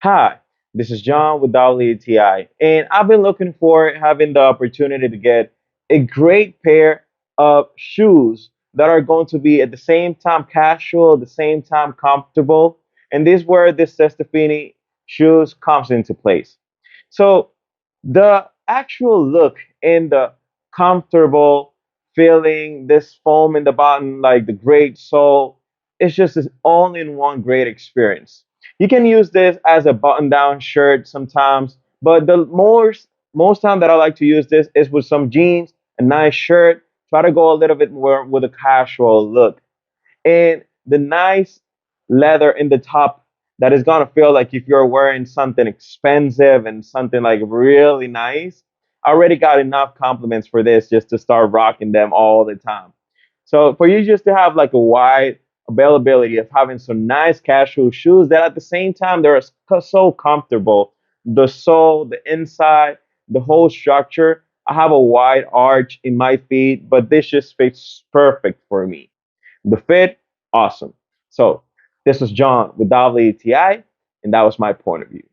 Hi, this is John with WTI, and I've been looking for having the opportunity to get a great pair of shoes that are going to be at the same time casual, at the same time comfortable, and this is where this Cestfini shoes comes into place. So the actual look and the comfortable feeling, this foam in the bottom, like the great sole, it's just this all-in-one great experience. You can use this as a button-down shirt sometimes, but the most time that I like to use this is with some jeans, a nice shirt. Try to go a little bit more with a casual look, and the nice leather in the top that is gonna feel like if you're wearing something expensive and something like really nice. I already got enough compliments for this just to start rocking them all the time. So for you just to have like a wide availability of having some nice casual shoes that at the same time they're so comfortable, the sole, the inside, the whole structure. I have a wide arch in my feet, but this just fits perfect for me. The fit, awesome. So this was John with WTI, and that was my point of view.